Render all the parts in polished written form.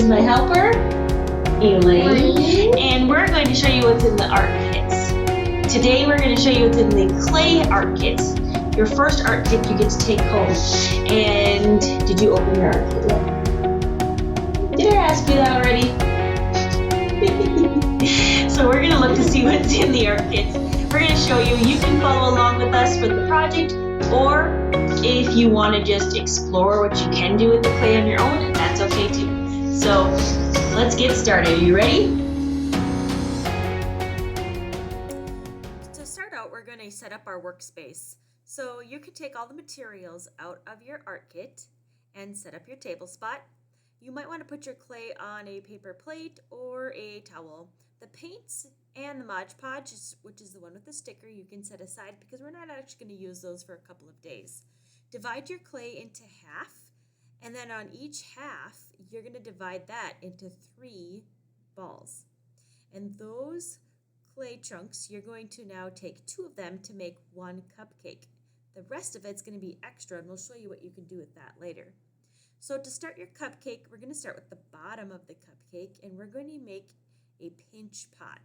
is my helper, Elaine, and we're going to show you what's in the art kits. Today we're going to show you what's in the clay art kits. Your first art kit you get to take home. And did you open your art kit yet? Did I ask you that already? So we're going to look to see what's in the art kits. We're going to show you. You can follow along with us for the project, or if you want to just explore what you can do with the clay on your own, that's okay too. So let's get started. Are you ready? To start out, we're going to set up our workspace. So you can take all the materials out of your art kit and set up your table spot. You might want to put your clay on a paper plate or a towel. The paints and the Mod Podge, which is the one with the sticker, you can set aside because we're not actually going to use those for a couple of days. Divide your clay into half, and then on each half, you're going to divide that into 3 balls. And those clay chunks, you're going to now take 2 of them to make 1 cupcake. The rest of it's going to be extra, and we'll show you what you can do with that later. So to start your cupcake, we're going to start with the bottom of the cupcake, and we're going to make a pinch pot.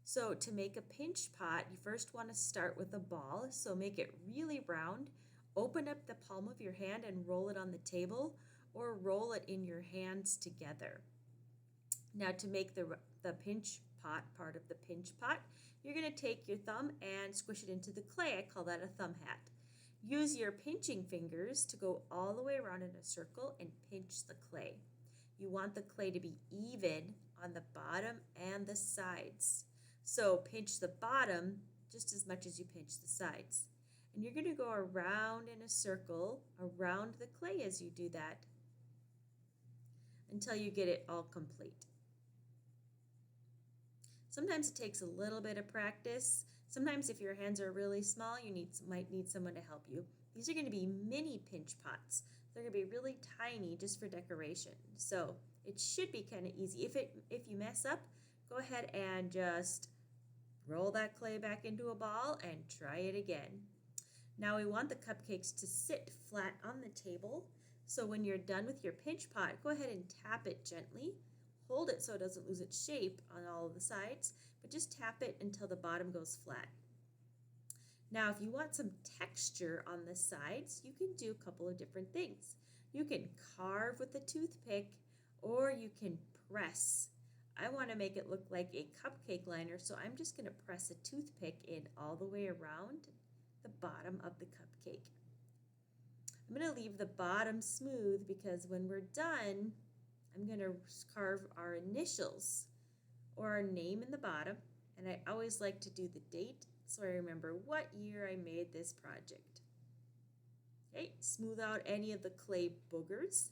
So to make a pinch pot, you first want to start with a ball. So make it really round. Open up the palm of your hand and roll it on the table, or roll it in your hands together. Now to make the pinch pot, part of the pinch pot, you're going to take your thumb and squish it into the clay. I call that a thumb hat. Use your pinching fingers to go all the way around in a circle and pinch the clay. You want the clay to be even on the bottom and the sides. So pinch the bottom just as much as you pinch the sides. And you're going to go around in a circle around the clay as you do that until you get it all complete. Sometimes it takes a little bit of practice. Sometimes if your hands are really small, you might need someone to help you. These are going to be mini pinch pots. They're going to be really tiny just for decoration. So it should be kind of easy. If you mess up, go ahead and just roll that clay back into a ball and try it again. Now we want the cupcakes to sit flat on the table. So when you're done with your pinch pot, go ahead and tap it gently. Hold it so it doesn't lose its shape on all of the sides, but just tap it until the bottom goes flat. Now if you want some texture on the sides, you can do a couple of different things. You can carve with a toothpick, or you can press. I want to make it look like a cupcake liner, so I'm just going to press a toothpick in all the way around the bottom of the cupcake. I'm going to leave the bottom smooth because when we're done, I'm going to carve our initials or our name in the bottom, and I always like to do the date so I remember what year I made this project. Okay, smooth out any of the clay boogers.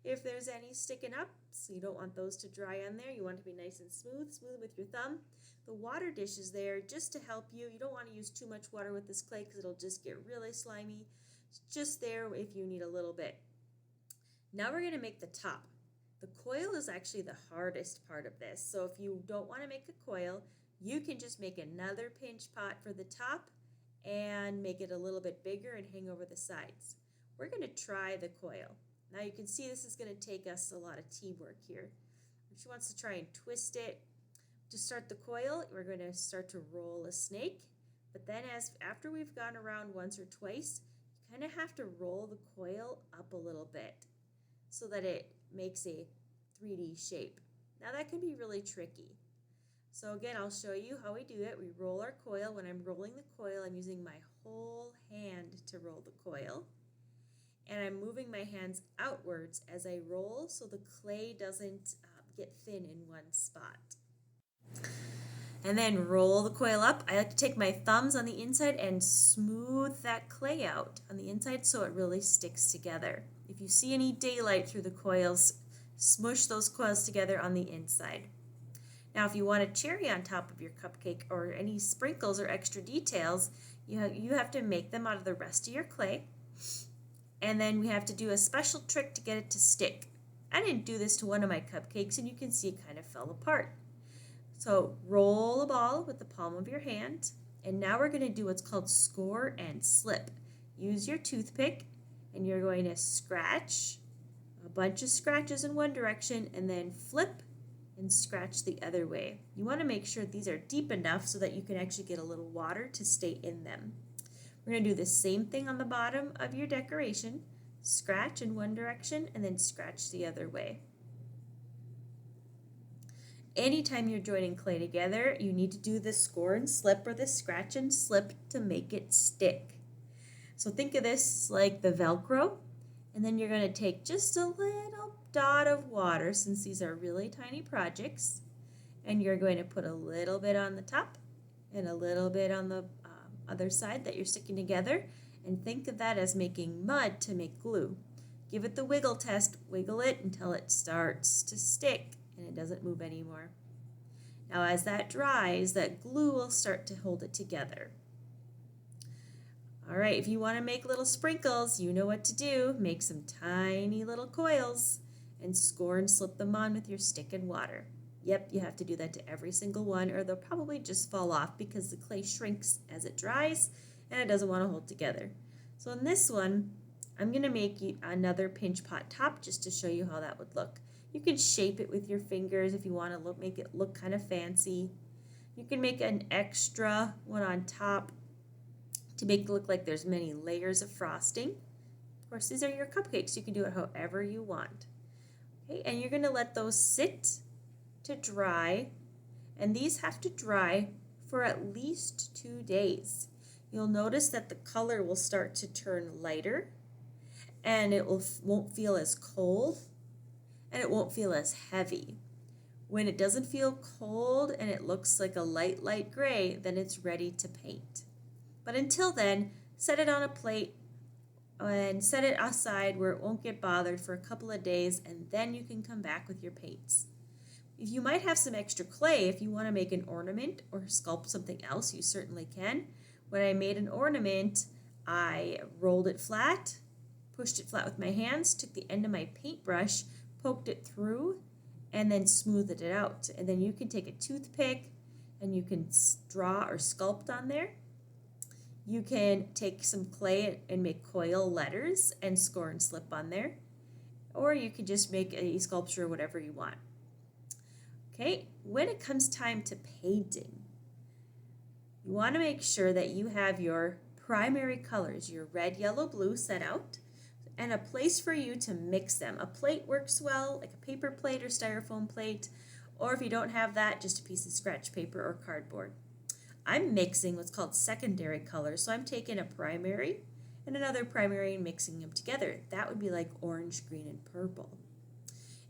If there's any sticking up, so you don't want those to dry on there, you want it to be nice and smooth. Smooth with your thumb. The water dish is there just to help you. You don't want to use too much water with this clay because it'll just get really slimy. It's just there if you need a little bit. Now we're going to make the top. The coil is actually the hardest part of this. So if you don't want to make a coil, you can just make another pinch pot for the top and make it a little bit bigger and hang over the sides. We're going to try the coil. Now you can see this is going to take us a lot of teamwork here. She wants to try and twist it. To start the coil, we're going to start to roll a snake. But then after we've gone around once or twice, you kind of have to roll the coil up a little bit so that it makes a 3D shape. Now that can be really tricky. So again, I'll show you how we do it. We roll our coil. When I'm rolling the coil, I'm using my whole hand to roll the coil. And I'm moving my hands outwards as I roll so the clay doesn't get thin in one spot. And then roll the coil up. I like to take my thumbs on the inside and smooth that clay out on the inside so it really sticks together. If you see any daylight through the coils, smush those coils together on the inside. Now if you want a cherry on top of your cupcake or any sprinkles or extra details, you have to make them out of the rest of your clay. And then we have to do a special trick to get it to stick. I didn't do this to one of my cupcakes, and you can see it kind of fell apart. So roll a ball with the palm of your hand, and now we're going to do what's called score and slip. Use your toothpick, and you're going to scratch bunch of scratches in one direction and then flip and scratch the other way. You want to make sure these are deep enough so that you can actually get a little water to stay in them. We're going to do the same thing on the bottom of your decoration. Scratch in one direction and then scratch the other way. Anytime you're joining clay together, you need to do the score and slip or the scratch and slip to make it stick. So think of this like the Velcro, and then you're going to take just a little dot of water, since these are really tiny projects, and you're going to put a little bit on the top and a little bit on the other side that you're sticking together, and think of that as making mud to make glue. Give it the wiggle test, wiggle it until it starts to stick and it doesn't move anymore. Now as that dries, that glue will start to hold it together. All right, if you want to make little sprinkles, you know what to do. Make some tiny little coils and score and slip them on with your stick and water. Yep, you have to do that to every single one, or they'll probably just fall off because the clay shrinks as it dries and it doesn't want to hold together. So in this one, I'm going to make another pinch pot top just to show you how that would look. You can shape it with your fingers if you want to make it look kind of fancy. You can make an extra one on top to make it look like there's many layers of frosting. Of course, these are your cupcakes. You can do it however you want. Okay, and you're going to let those sit to dry, and these have to dry for at least 2 days. You'll notice that the color will start to turn lighter, and it won't feel as cold, and it won't feel as heavy. When it doesn't feel cold and it looks like a light gray, then it's ready to paint. But until then, set it on a plate and set it aside where it won't get bothered for a couple of days, and then you can come back with your paints. If you might have some extra clay, if you want to make an ornament or sculpt something else, you certainly can. When I made an ornament, I rolled it flat, pushed it flat with my hands, took the end of my paintbrush, poked it through, and then smoothed it out. And then you can take a toothpick and you can draw or sculpt on there. You can take some clay and make coil letters and score and slip on there. Or you can just make a sculpture, whatever you want. Okay, when it comes time to painting, you want to make sure that you have your primary colors, your red, yellow, blue, set out, and a place for you to mix them. A plate works well, like a paper plate or styrofoam plate, or if you don't have that, just a piece of scratch paper or cardboard. I'm mixing what's called secondary colors, so I'm taking a primary and another primary and mixing them together. That would be like orange, green, and purple.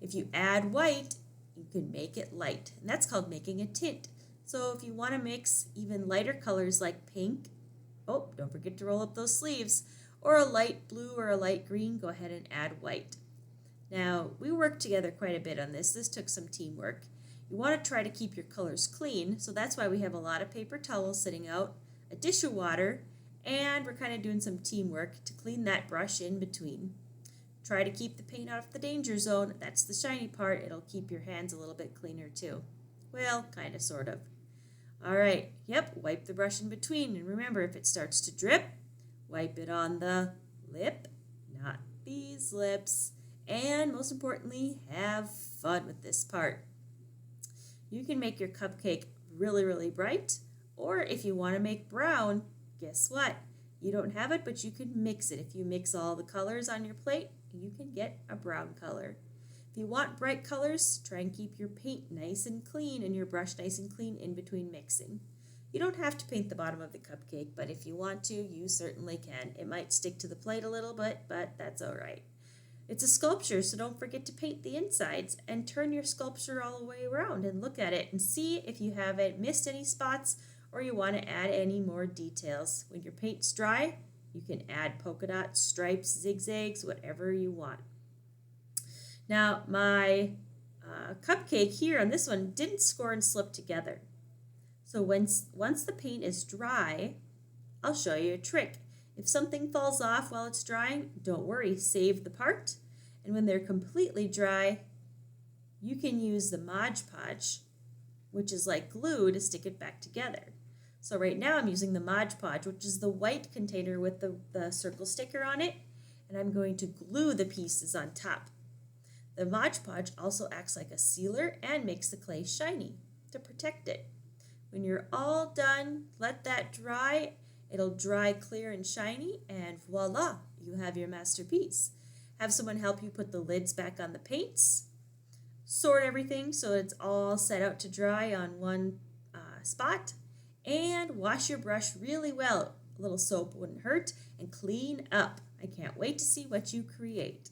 If you add white, you can make it light, and that's called making a tint. So if you want to mix even lighter colors like pink, oh, don't forget to roll up those sleeves, or a light blue or a light green, go ahead and add white. Now, we worked together quite a bit on this. This took some teamwork. You want to try to keep your colors clean, so that's why we have a lot of paper towels sitting out, a dish of water, and we're kind of doing some teamwork to clean that brush in between. Try to keep the paint out of the danger zone. That's the shiny part. It'll keep your hands a little bit cleaner too. Well, kind of, sort of. All right, yep, wipe the brush in between, and remember, if it starts to drip, wipe it on the lip, not these lips, and most importantly, have fun with this part. You can make your cupcake really, really bright, or if you want to make brown, guess what? You don't have it, but you can mix it. If you mix all the colors on your plate, you can get a brown color. If you want bright colors, try and keep your paint nice and clean and your brush nice and clean in between mixing. You don't have to paint the bottom of the cupcake, but if you want to, you certainly can. It might stick to the plate a little bit, but that's all right. It's a sculpture, so don't forget to paint the insides and turn your sculpture all the way around and look at it and see if you haven't missed any spots or you want to add any more details. When your paint's dry, you can add polka dots, stripes, zigzags, whatever you want. Now, my cupcake here on this one didn't score and slip together. So once the paint is dry, I'll show you a trick. If something falls off while it's drying, don't worry, save the part. And when they're completely dry, you can use the Mod Podge, which is like glue, to stick it back together. So right now I'm using the Mod Podge, which is the white container with the circle sticker on it, and I'm going to glue the pieces on top. The Mod Podge also acts like a sealer and makes the clay shiny to protect it. When you're all done, let that dry. It'll dry clear and shiny, and voila, you have your masterpiece. Have someone help you put the lids back on the paints. Sort everything so it's all set out to dry on one spot. And wash your brush really well. A little soap wouldn't hurt. And clean up. I can't wait to see what you create.